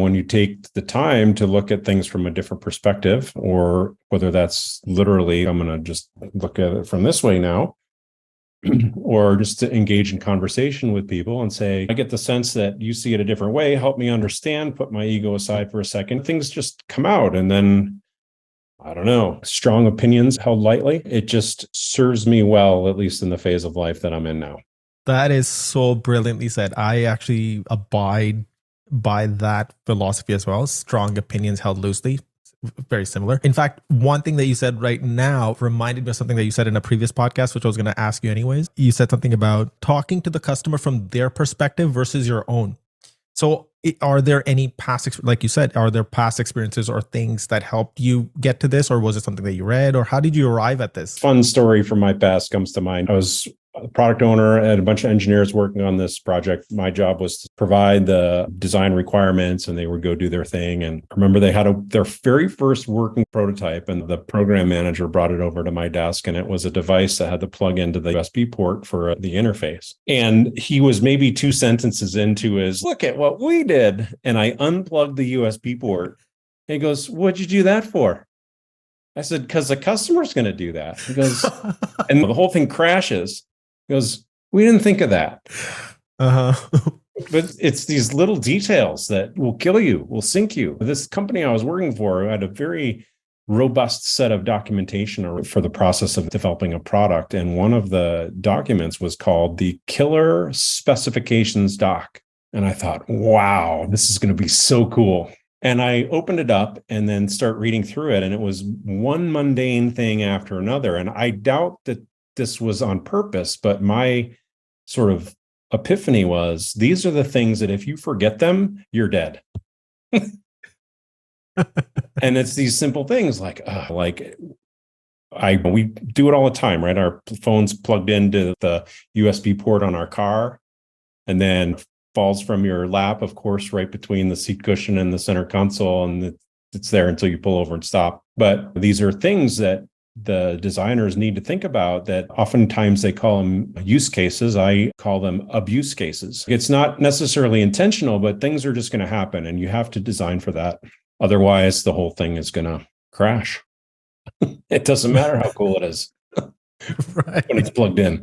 When you take the time to look at things from a different perspective, or whether that's literally, I'm going to just look at it from this way now, or just to engage in conversation with people and say, I get the sense that you see it a different way. Help me understand, put my ego aside for a second. Things just come out. And then, I don't know, strong opinions held lightly. It just serves me well, at least in the phase of life that I'm in now. That is so brilliantly said. I actually abide by that philosophy as well. Strong opinions held loosely. Very similar. In fact, one thing that you said right now reminded me of something that you said in a previous podcast, which I was going to ask you anyways. You said something about talking to the customer from their perspective versus your own. So are there any past, like you said, are there past experiences or things that helped you get to this? Or was it something that you read? Or how did you arrive at this? Fun story from my past comes to mind. I was a product owner and a bunch of engineers working on this project. My job was to provide the design requirements, and they would go do their thing. And I remember they had their very first working prototype, and the program manager brought it over to my desk, and it was a device that had to plug into the USB port for the interface. And he was maybe 2 sentences into his, look at what we did. And I unplugged the USB port. And he goes, what'd you do that for? I said, because the customer's going to do that. He goes, and the whole thing crashes. He goes, we didn't think of that. But it's these little details that will kill you, will sink you. This company I was working for had a very robust set of documentation for the process of developing a product. And one of the documents was called the Killer Specifications Doc. And I thought, wow, this is going to be so cool. And I opened it up and then start reading through it. And it was one mundane thing after another. And I doubt that this was on purpose, but my sort of epiphany was, these are the things that if you forget them, you're dead. And it's these simple things like we do it all the time, right? Our phone's plugged into the USB port on our car, and then falls from your lap, of course, right between the seat cushion and the center console, and it's there until you pull over and stop. But these are things that the designers need to think about, that oftentimes they call them use cases. I call them abuse cases. It's not necessarily intentional, but things are just going to happen, and you have to design for that. Otherwise, the whole thing is going to crash. It doesn't matter how cool it is Right. when it's plugged in.